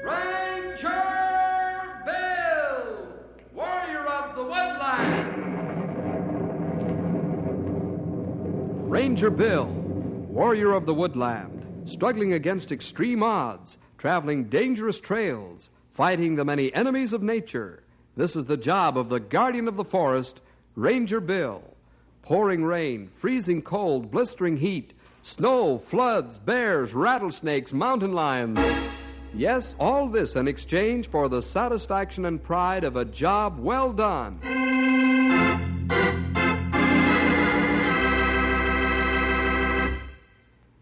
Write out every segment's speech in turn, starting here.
Ranger Bill, warrior of the woodland. Ranger Bill, warrior of the woodland, struggling against extreme odds, traveling dangerous trails, fighting the many enemies of nature. This is the job of the guardian of the forest, Ranger Bill. Pouring rain, freezing cold, blistering heat, snow, floods, bears, rattlesnakes, mountain lions. Yes, all this in exchange for the satisfaction and pride of a job well done.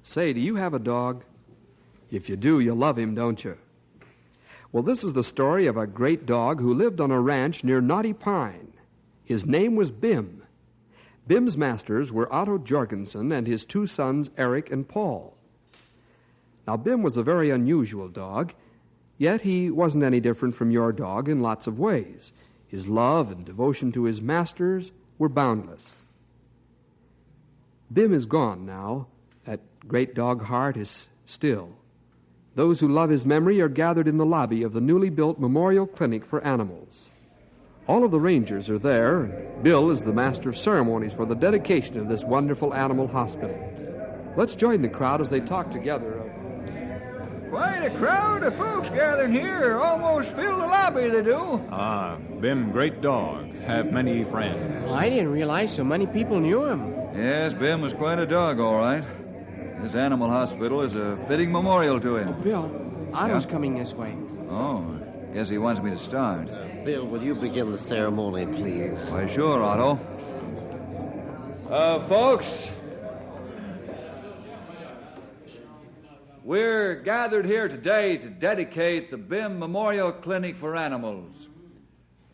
Say, do you have a dog? If you do, you love him, don't you? Well, this is the story of a great dog who lived on a ranch near Knotty Pine. His name was Bim. Bim's masters were Otto Jorgensen and his two sons, Eric and Paul. Now, Bim was a very unusual dog, yet he wasn't any different from your dog in lots of ways. His love and devotion to his masters were boundless. Bim is gone now. That great dog heart is still. Those who love his memory are gathered in the lobby of the newly built Memorial Clinic for Animals. All of the rangers are there, and Bill is the master of ceremonies for the dedication of this wonderful animal hospital. Let's join the crowd as they talk together. Quite a crowd of folks gathering here. Almost fill the lobby, they do. Bim, great dog. Have many friends. Well, I didn't realize so many people knew him. Yes, Bim was quite a dog, all right. This animal hospital is a fitting memorial to him. Oh, Bill, Otto's coming this way. Oh, guess he wants me to start. Bill, will you begin the ceremony, please? Why, sure, Otto. Folks, we're gathered here today to dedicate the Bim Memorial Clinic for Animals,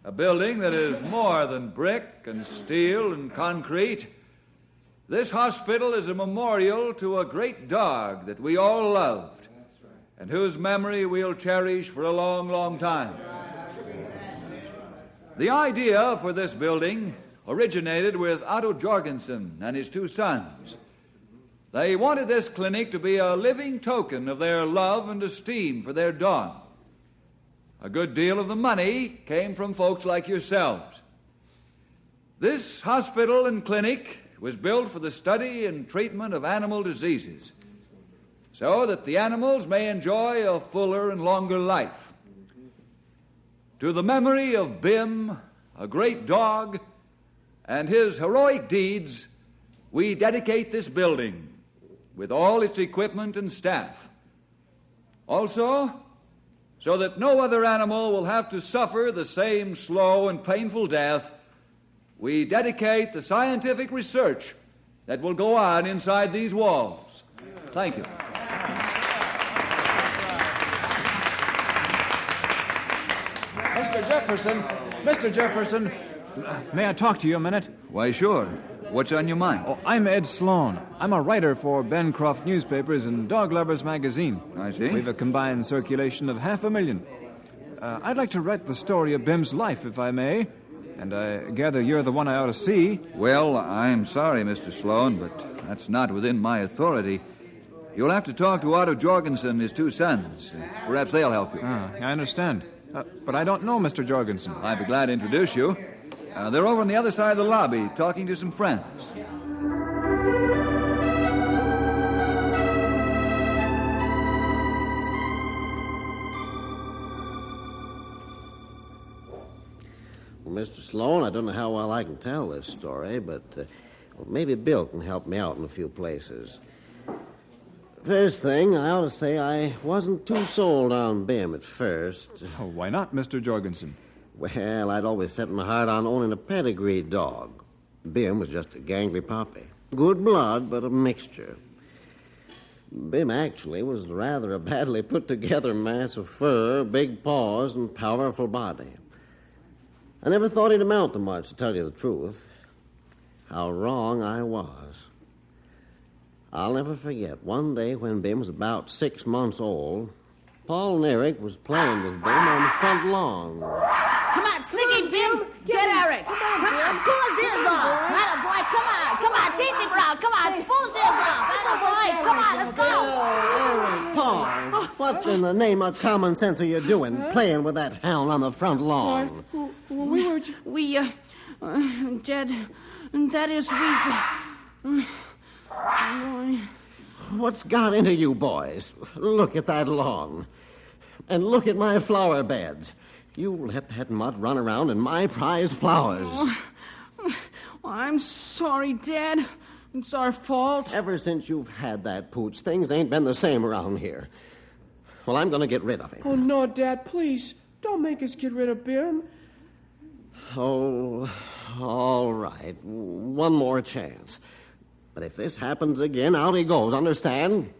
a building that is more than brick and steel and concrete. This hospital is a memorial to a great dog that we all loved and whose memory we'll cherish for a long, long time. The idea for this building originated with Otto Jorgensen and his two sons. They wanted this clinic to be a living token of their love and esteem for their dog. A good deal of the money came from folks like yourselves. This hospital and clinic was built for the study and treatment of animal diseases, so that the animals may enjoy a fuller and longer life. To the memory of Bim, a great dog, and his heroic deeds, we dedicate this building with all its equipment and staff. Also, so that no other animal will have to suffer the same slow and painful death, we dedicate the scientific research that will go on inside these walls. Thank you. Mr. Jefferson, may I talk to you a minute? Why, sure. What's on your mind? Oh, I'm Ed Sloan. I'm a writer for Bencroft Newspapers and Dog Lovers magazine. I see. We've a combined circulation of 500,000. I'd like to write the story of Bim's life, if I may. And I gather you're the one I ought to see. Well, I'm sorry, Mr. Sloan, but that's not within my authority. You'll have to talk to Otto Jorgensen and his two sons. Perhaps they'll help you. I understand. But I don't know Mr. Jorgensen. I'd be glad to introduce you. They're over on the other side of the lobby talking to some friends. Well, Mr. Sloan, I don't know how well I can tell this story, but maybe Bill can help me out in a few places. First thing, I ought to say I wasn't too sold on Bim at first. Oh, why not, Mr. Jorgensen? Well, I'd always set my heart on owning a pedigree dog. Bim was just a gangly puppy. Good blood, but a mixture. Bim actually was rather a badly put-together mass of fur, big paws, and powerful body. I never thought he'd amount to much, to tell you the truth. How wrong I was. I'll never forget one day when Bim was about 6 months old. Paul and Eric was playing with Bim on the front lawn. Come on, sing it, Bim. Get Eric. Come on, pull his ears off. Atta boy, come on, chase him around. Come on, pull his ears off. Atta boy. Come on, let's go. Eric, Paul, what in the name of common sense are you doing, playing with that hound on the front lawn? Dad, that is, What's got into you boys? Look at that lawn. And look at my flower beds. You let that mutt run around in my prize flowers. I'm sorry, Dad. It's our fault. Ever since you've had that pooch, things ain't been the same around here. Well, I'm going to get rid of him. Oh, no, Dad, please. Don't make us get rid of Bim. Oh, all right. One more chance. But if this happens again, out he goes, understand?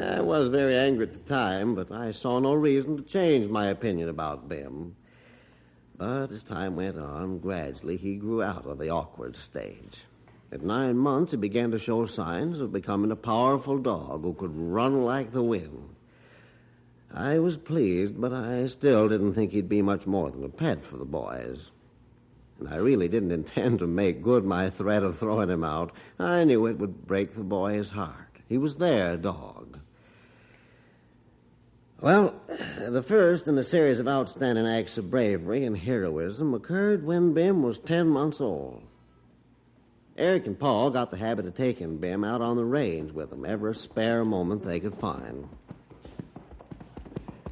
I was very angry at the time, but I saw no reason to change my opinion about Bim. But as time went on, gradually he grew out of the awkward stage. At 9 months, he began to show signs of becoming a powerful dog who could run like the wind. I was pleased, but I still didn't think he'd be much more than a pet for the boys. And I really didn't intend to make good my threat of throwing him out. I knew it would break the boy's heart. He was their dog. Well, the first in a series of outstanding acts of bravery and heroism occurred when Bim was 10 months old. Eric and Paul got the habit of taking Bim out on the range with them every spare moment they could find.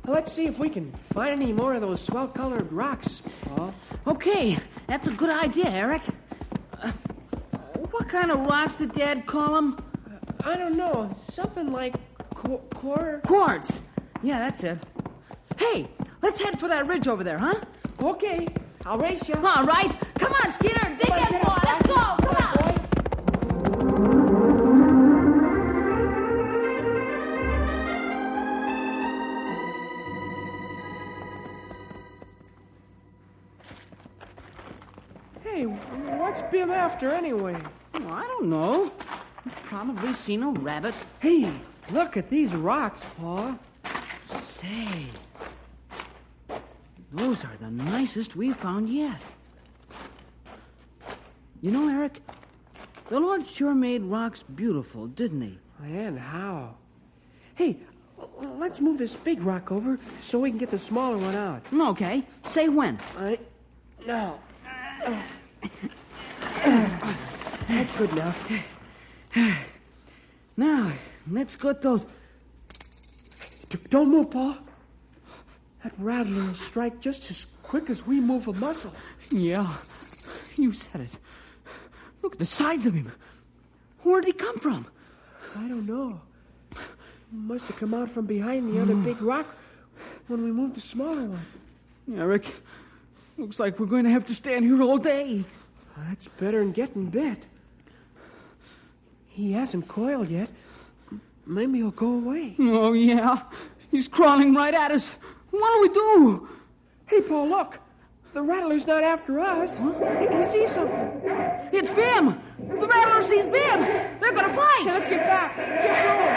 Let's see if we can find any more of those swell-colored rocks, Paul. Okay, that's a good idea, Eric. What kind of rocks did Dad call them? I don't know. Something like quartz. Yeah, that's it. Hey, let's head for that ridge over there, huh? Okay, I'll race you. All right. Come on, Skeeter. Dig in, boy. Let's go. Come on. Hey, what's Bim after anyway? Oh, I don't know. He's probably seen a rabbit. Hey, look at these rocks, Paul. Say, those are the nicest we've found yet. You know, Eric, the Lord sure made rocks beautiful, didn't he? And how? Hey, let's move this big rock over so we can get the smaller one out. Okay. Say when. Now. That's good enough. Now, let's get those... Don't move, Paul. That rattler will strike just as quick as we move a muscle. Yeah, you said it. Look at the size of him. Where did he come from? I don't know. He must have come out from behind the other big rock when we moved the smaller one. Eric, looks like we're going to have to stand here all day. That's better than getting bit. He hasn't coiled yet. Maybe he'll go away. Oh, yeah. He's crawling right at us. What'll we do? Hey, Paul, look. The rattler's not after us. He sees something. It's Bim. The rattler sees Bim. They're going to fight. Hey, let's get back. Get going.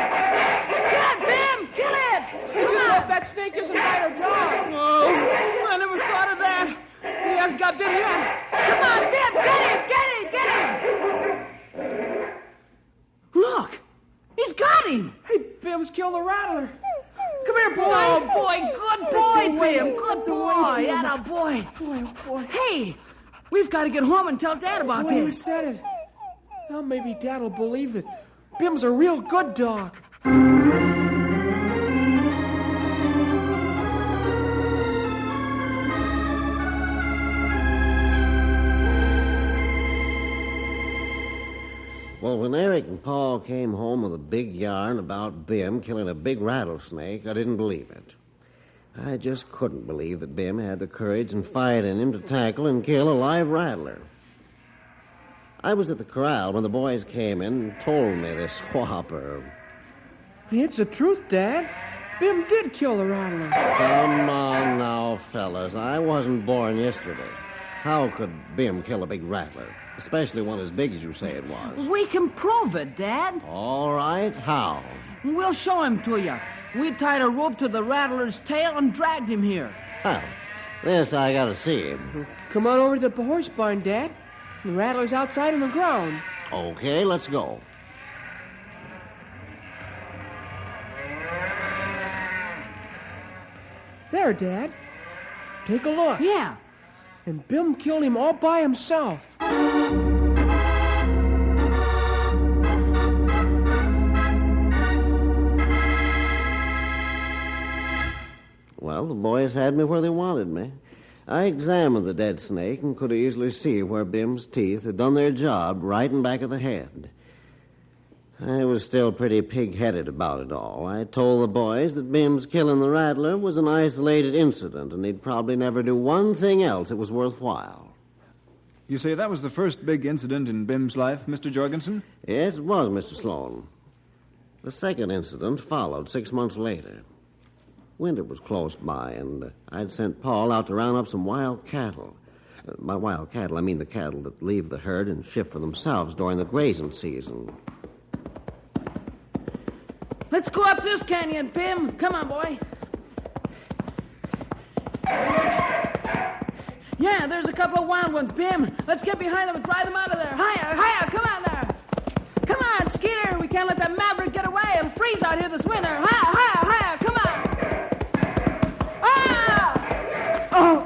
Kill it, Bim. Kill it. Come on. Hope that snake doesn't bite our dog. Oh, I never thought of that. He hasn't got Bim yet. Come on, Bim. Get him. Look. He's got him. Hey, Bim's killed the rattler. Come here, boy. Oh, boy. Good boy, Bim. Good boy. Atta boy. Boy, oh, boy. Hey, we've got to get home and tell Dad about Well, you this. said it. Now maybe Dad will believe it. Bim's a real good dog. Well, when Eric and Paul came home with a big yarn about Bim killing a big rattlesnake, I didn't believe it. I just couldn't believe that Bim had the courage and fight in him to tackle and kill a live rattler. I was at the corral when the boys came in and told me this whopper. It's the truth, Dad. Bim did kill the rattler. Come on now, fellas. I wasn't born yesterday. How could Bim kill a big rattler? Especially one as big as you say it was. We can prove it, Dad. All right, how? We'll show him to you. We tied a rope to the rattler's tail and dragged him here. Well, this I gotta see. Come on over to the horse barn, Dad. The rattler's outside on the ground. Okay, let's go. There, Dad. Take a look. Yeah. And Bim killed him all by himself. Well, the boys had me where they wanted me. I examined the dead snake and could easily see where Bim's teeth had done their job right in back of the head. I was still pretty pig-headed about it all. I told the boys that Bim's killing the rattler was an isolated incident, and he'd probably never do one thing else that was worthwhile. You say that was the first big incident in Bim's life, Mr. Jorgensen? Yes, it was, Mr. Sloan. The second incident followed 6 months later. Winter was close by, and I'd sent Paul out to round up some wild cattle. By wild cattle, I mean the cattle that leave the herd and shift for themselves during the grazing season. Let's go up this canyon, Bim. Come on, boy. Yeah, there's a couple of wild ones, Bim. Let's get behind them and drive them out of there. Higher, higher, come on there. Come on, Skeeter. We can't let that maverick get away and freeze out here this winter. Higher, higher, higher, come on. Ah! Oh!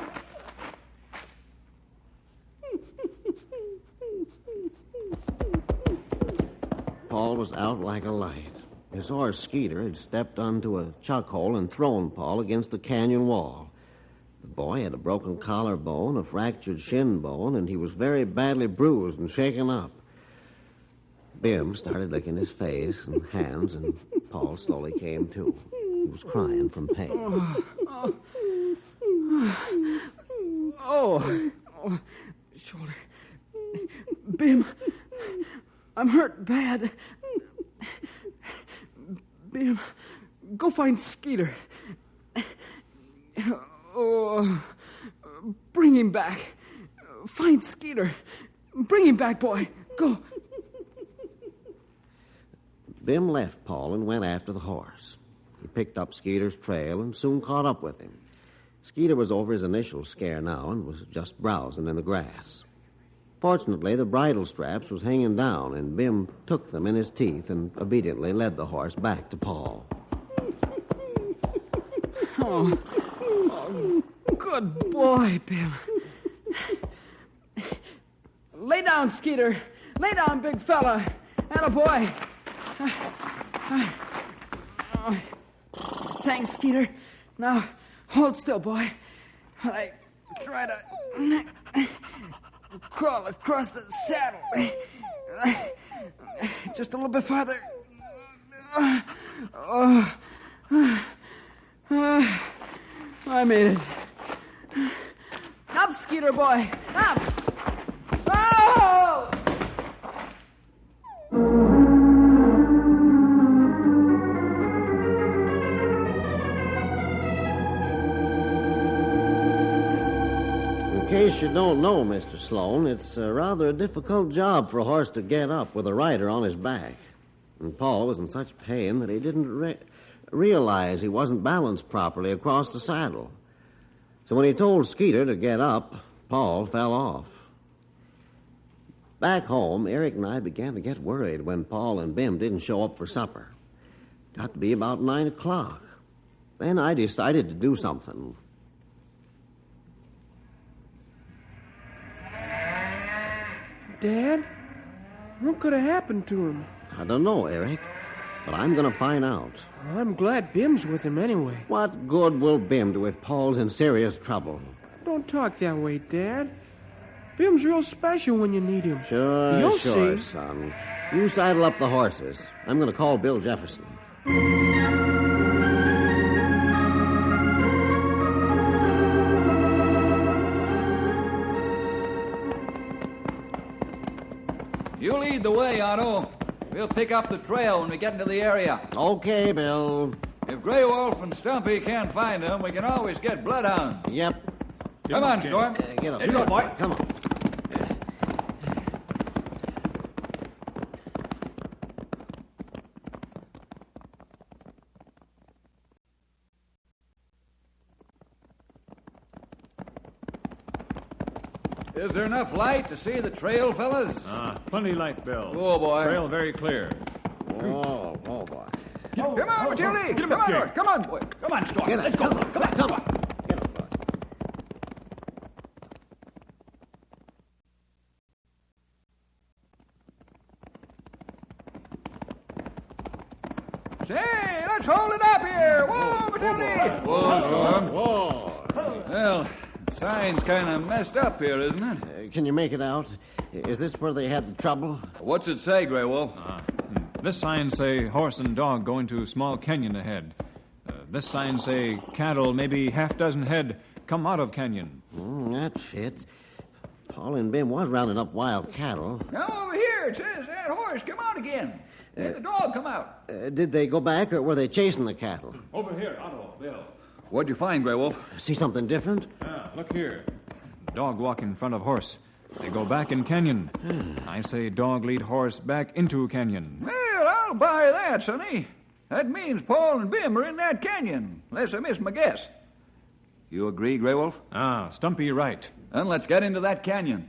Paul was out like a light. His horse, Skeeter, had stepped onto a chuck hole and thrown Paul against the canyon wall. The boy had a broken collarbone, a fractured shin bone, and he was very badly bruised and shaken up. Bim started licking his face and hands, and Paul slowly came to. He was crying from pain. Oh, shoulder. Bim, I'm hurt bad. Bim, go find Skeeter. Oh, bring him back. Find Skeeter. Bring him back, boy. Go. Bim left Paul and went after the horse. He picked up Skeeter's trail and soon caught up with him. Skeeter was over his initial scare now and was just browsing in the grass. Fortunately, the bridle straps was hanging down, and Bim took them in his teeth and obediently led the horse back to Paul. Oh, good boy, Bim. Lay down, Skeeter. Lay down, big fella. Atta boy. Thanks, Skeeter. Now, hold still, boy. I try to crawl across the saddle. Just a little bit farther. I made it. Up, Skeeter boy. Up. Oh! In case you don't know, Mr. Sloan, it's rather a difficult job for a horse to get up with a rider on his back. And Paul was in such pain that he didn't realize he wasn't balanced properly across the saddle. So when he told Skeeter to get up, Paul fell off. Back home, Eric and I began to get worried when Paul and Bim didn't show up for supper. Got to be about 9 o'clock. Then I decided to do something. Dad, what could have happened to him? I don't know, Eric, but I'm going to find out. Well, I'm glad Bim's with him anyway. What good will Bim do if Paul's in serious trouble? Don't talk that way, Dad. Bim's real special when you need him. Sure, You'll sure, see. son. You saddle up the horses. I'm going to call Bill Jefferson. You lead the way, Otto. We'll pick up the trail when we get into the area. Okay, Bill. If Grey Wolf and Stumpy can't find them, we can always get bloodhounds. Yep. Come on, Storm. Get up. Here you go, boy. Come on. Is there enough light to see the trail, fellas? Plenty light, Bill. Oh, boy. Trail very clear. Oh, boy. Come on, Matilda. Get him Come up, on, Jake. Art. Come on, boy. Come on, Storm. Get up. Let's go. Come on. Come on. Get up, boy. Say, let's hold it up here. Whoa, Matilda. Whoa, Storm. Whoa. Well, the sign's kind of messed up here, isn't it? Can you make it out? Is this where they had the trouble? What's it say, Grey Wolf? This sign say horse and dog going to small canyon ahead. This sign say cattle, maybe half dozen head, come out of canyon. That fits. Paul and Ben was rounding up wild cattle. Now, over here, it says that horse come out again. And the dog come out. Did they go back, or were they chasing the cattle? Over here, Otto, Bill. What'd you find, Grey Wolf? See something different? Look here. Dog walk in front of horse. They go back in canyon. I say dog lead horse back into canyon. Well, I'll buy that, sonny. That means Paul and Bim are in that canyon, unless I missed my guess. You agree, Grey Wolf? Stumpy right. Then let's get into that canyon.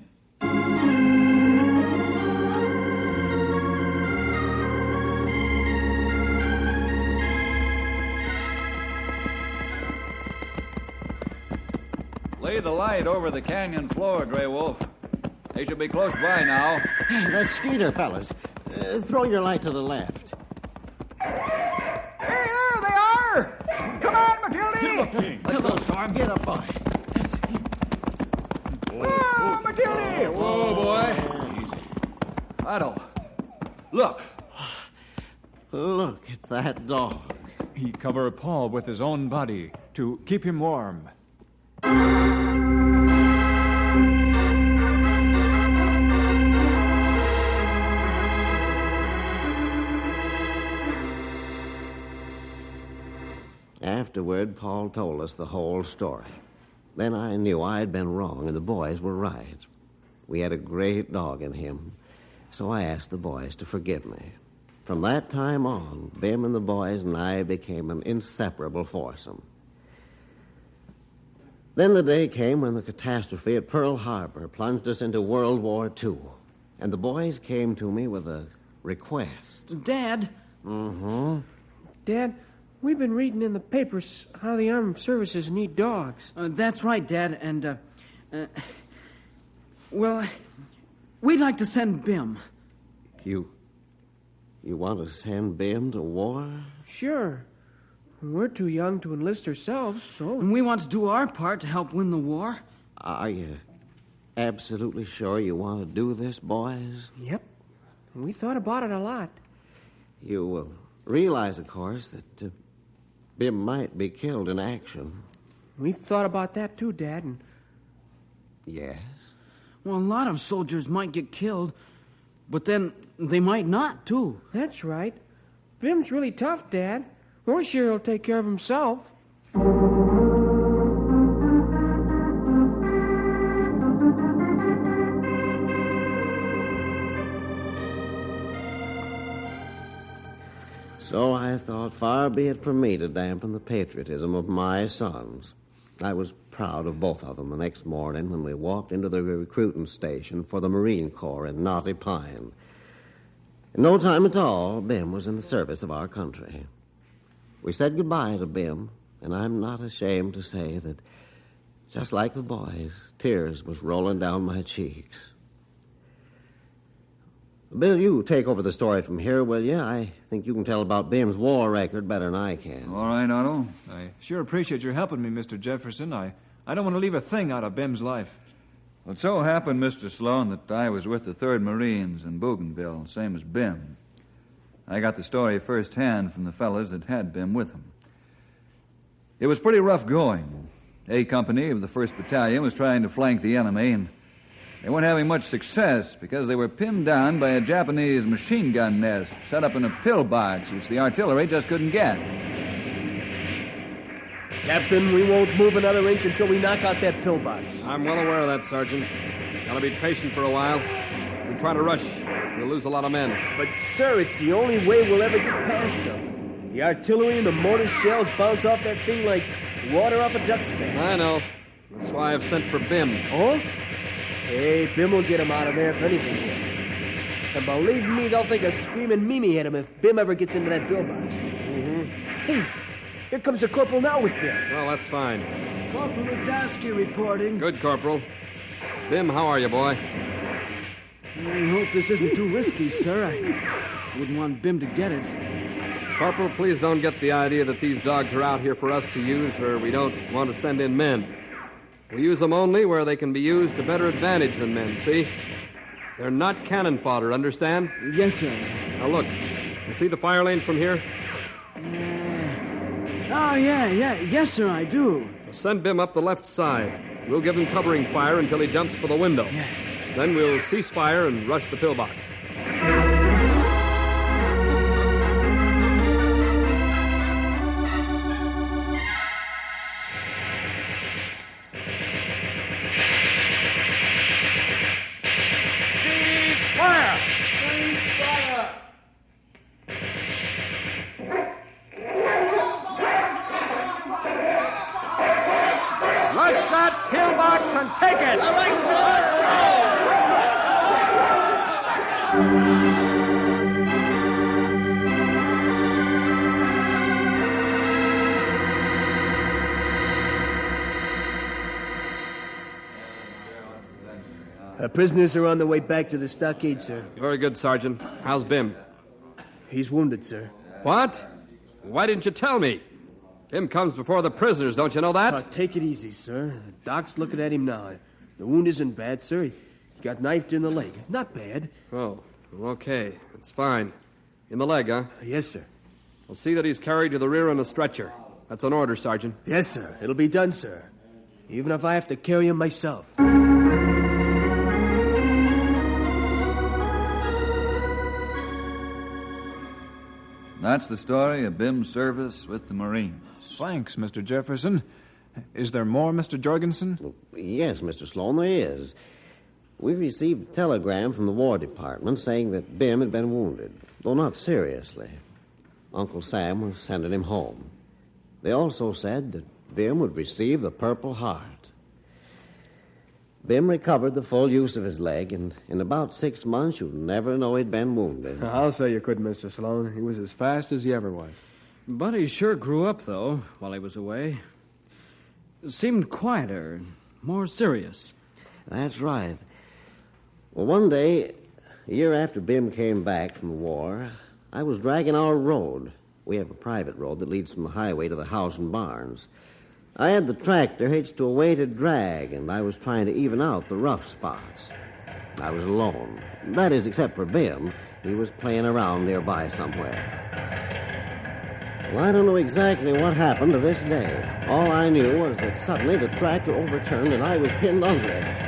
Lay the light over the canyon floor, Grey Wolf. They should be close by now. That's Skeeter, fellas. Throw your light to the left. Hey, there they are! Come on, Matilda! Let's go, Storm. Get up, boy. Whoa, Matilda! Whoa, boy. Otto, look. Look at that dog. He cover Paul with his own body to keep him warm. Afterward, Paul told us the whole story. Then I knew I'd been wrong and the boys were right. We had a great dog in him, so I asked the boys to forgive me. From that time on, Bim and the boys and I became an inseparable foursome. Then the day came when the catastrophe at Pearl Harbor plunged us into World War II, and the boys came to me with a request. Dad? Dad, we've been reading in the papers how the armed services need dogs. That's right, Dad, and, well, we'd like to send Bim. You want to send Bim to war? Sure. We're too young to enlist ourselves, so... And we want to do our part to help win the war. Are you absolutely sure you want to do this, boys? Yep. We thought about it a lot. You will realize, of course, that Bim might be killed in action. We've thought about that too, Dad, and... Yes? Well, a lot of soldiers might get killed, but then they might not, too. That's right. Bim's really tough, Dad. We're sure he'll take care of himself. So I thought, far be it from me to dampen the patriotism of my sons. I was proud of both of them the next morning when we walked into the recruiting station for the Marine Corps in Knotty Pine. In no time at all, Bim was in the service of our country. We said goodbye to Bim, and I'm not ashamed to say that, just like the boys, tears was rolling down my cheeks. Bill, you take over the story from here, will you? I think you can tell about Bim's war record better than I can. All right, Otto. I sure appreciate your helping me, Mr. Jefferson. I don't want to leave a thing out of Bim's life. Well, it so happened, Mr. Sloan, that I was with the 3rd Marines in Bougainville, same as Bim. I got the story firsthand from the fellas that had Bim with them. It was pretty rough going. A company of the 1st Battalion was trying to flank the enemy, and they weren't having much success because they were pinned down by a Japanese machine gun nest set up in a pillbox, which the artillery just couldn't get. Captain, we won't move another inch until we knock out that pillbox. I'm well aware of that, Sergeant. Gotta be patient for a while. If we try to rush, we'll lose a lot of men. But, sir, it's the only way we'll ever get past them. The artillery and the mortar shells bounce off that thing like water off a duck's back. I know. That's why I've sent for Bim. Oh? Hey, Bim will get him out of there if anything will. And believe me, they'll think a screaming Mimi hit him if Bim ever gets into that pillbox. Hey, here comes the corporal now with Bim. Well, that's fine. Corporal Radowski reporting. Good, Corporal. Bim, how are you, boy? I hope this isn't too risky, sir. I wouldn't want Bim to get it. Corporal, please don't get the idea that these dogs are out here for us to use, or we don't want to send in men. We use them only where they can be used to better advantage than men, see? They're not cannon fodder, understand? Yes, sir. Now look, you see the fire lane from here? Oh, yeah. Yes, sir, I do. Send Bim up the left side. We'll give him covering fire until he jumps for the window. Yeah. Then we'll cease fire and rush the pillbox. Rush that pillbox and take it! All right, Prisoners are on their way back to the stockade, sir. Very good, Sergeant. How's Bim? He's wounded, sir. What? Why didn't you tell me? Bim comes before the prisoners, don't you know that? Take it easy, sir. The doc's looking at him now. The wound isn't bad, sir. He got knifed in the leg. Not bad. Oh, okay. It's fine. In the leg, huh? Yes, sir. We'll see that he's carried to the rear on a stretcher. That's an order, Sergeant. Yes, sir. It'll be done, sir. Even if I have to carry him myself. That's the story of Bim's service with the Marines. Thanks, Mr. Jefferson. Is there more, Mr. Jorgensen? Well, yes, Mr. Sloan, there is. We received a telegram from the War Department saying that Bim had been wounded, though not seriously. Uncle Sam was sending him home. They also said that Bim would receive the Purple Heart. Bim recovered the full use of his leg, and in about 6 months, you'd never know he'd been wounded. I'll say you could, Mr. Sloan. He was as fast as he ever was. But he sure grew up, though, while he was away. Seemed quieter, more serious. That's right. Well, one day, a year after Bim came back from the war, I was dragging our road. We have a private road that leads from the highway to the house and barns. I had the tractor hitched to a weighted drag, and I was trying to even out the rough spots. I was alone. That is, except for Bim. He was playing around nearby somewhere. Well, I don't know exactly what happened to this day. All I knew was that suddenly the tractor overturned and I was pinned under it.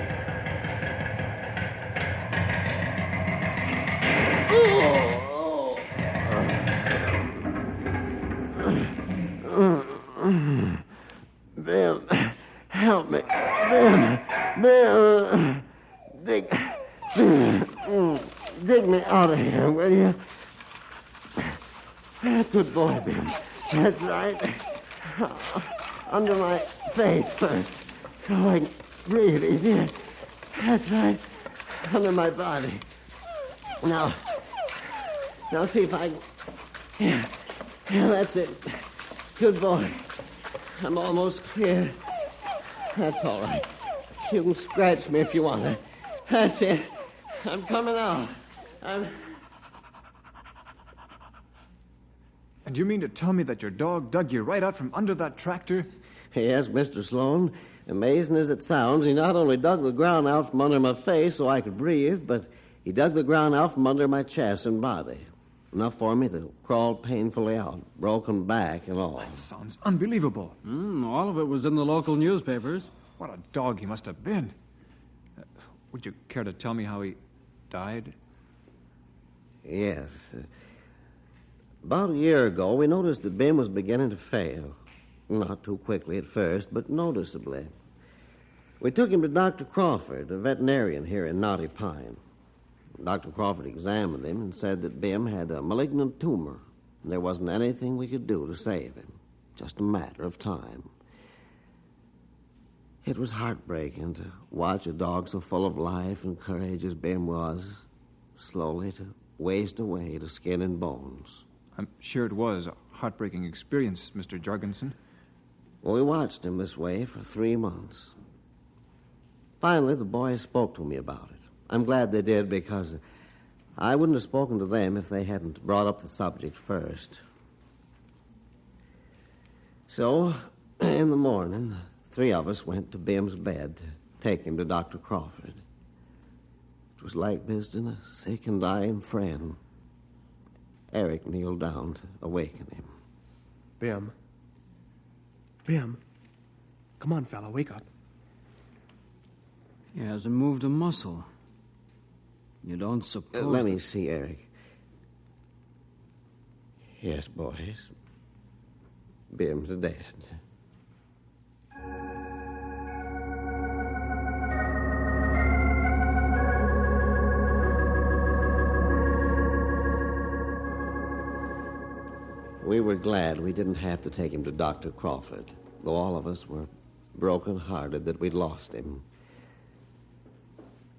Bim, help me. Bim, dig me out of here, will you? Good boy, Bim. That's right. Under my face first, so I can breathe easier. That's right. Under my body. Now see if I can... Yeah, that's it. Good boy. I'm almost clear. That's all right. You can scratch me if you want to. That's it. I'm coming out. And you mean to tell me that your dog dug you right out from under that tractor? Yes, Mr. Sloan. Amazing as it sounds, he not only dug the ground out from under my face so I could breathe, but he dug the ground out from under my chest and body. Enough for me to crawl painfully out, broken back and all. That sounds unbelievable. All of it was in the local newspapers. What a dog he must have been. Would you care to tell me how he died? Yes. About a year ago, we noticed that Bim was beginning to fail. Not too quickly at first, but noticeably. We took him to Dr. Crawford, a veterinarian here in Knotty Pine. Dr. Crawford examined him and said that Bim had a malignant tumor. And there wasn't anything we could do to save him. Just a matter of time. It was heartbreaking to watch a dog so full of life and courage as Bim was, slowly to waste away to skin and bones. I'm sure it was a heartbreaking experience, Mr. Jorgensen. Well, we watched him this way for 3 months. Finally, the boys spoke to me about it. I'm glad they did, because I wouldn't have spoken to them if they hadn't brought up the subject first. So, in the morning, the 3 of us went to Bim's bed to take him to Dr. Crawford. It was like visiting a sick and dying friend. Eric kneeled down to awaken him. Bim. Bim. Come on, fella, wake up. He hasn't moved a muscle. You don't suppose... Let me see, Eric. Yes, boys. Bim's dead. We were glad we didn't have to take him to Dr. Crawford, though all of us were broken-hearted that we'd lost him.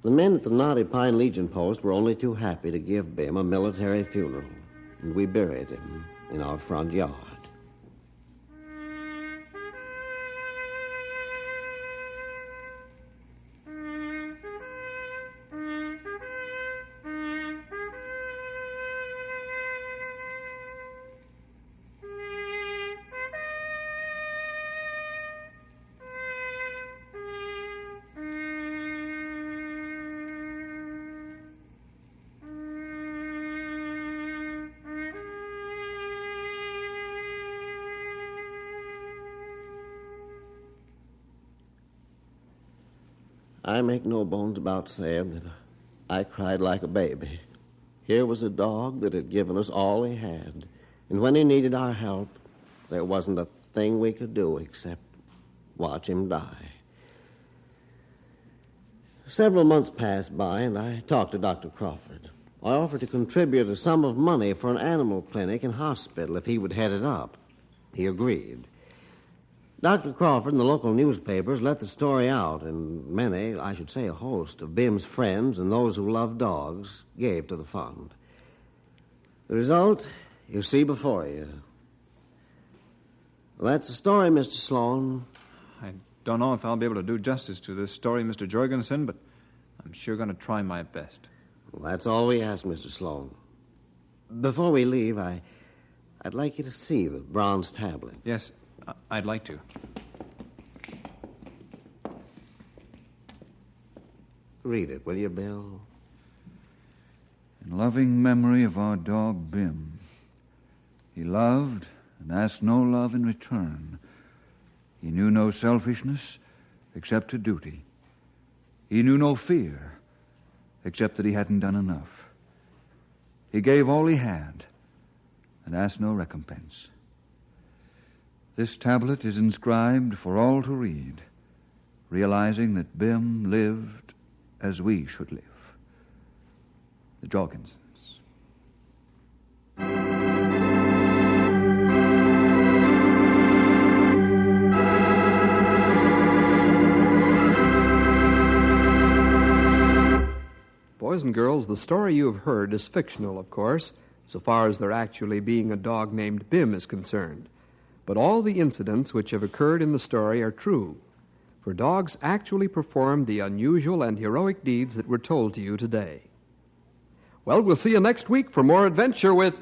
The men at the Knotty Pine Legion post were only too happy to give Bim a military funeral, and we buried him in our front yard. I make no bones about saying that I cried like a baby. Here was a dog that had given us all he had, and when he needed our help, there wasn't a thing we could do except watch him die. Several months passed by, and I talked to Dr. Crawford. I offered to contribute a sum of money for an animal clinic and hospital if he would head it up. He agreed. Dr. Crawford and the local newspapers let the story out, and many, I should say a host, of Bim's friends and those who love dogs gave to the fund. The result, you see before you. Well, that's the story, Mr. Sloan. I don't know if I'll be able to do justice to this story, Mr. Jorgensen, but I'm sure going to try my best. Well, that's all we ask, Mr. Sloan. Before we leave, I'd like you to see the bronze tablet. Yes, I'd like to. Read it, will you, Bill? In loving memory of our dog, Bim. He loved and asked no love in return. He knew no selfishness except to duty. He knew no fear except that he hadn't done enough. He gave all he had and asked no recompense. This tablet is inscribed for all to read, realizing that Bim lived as we should live. The Jorgensens. Boys and girls, the story you have heard is fictional, of course, so far as there actually being a dog named Bim is concerned. But all the incidents which have occurred in the story are true, for dogs actually performed the unusual and heroic deeds that were told to you today. Well, we'll see you next week for more adventure with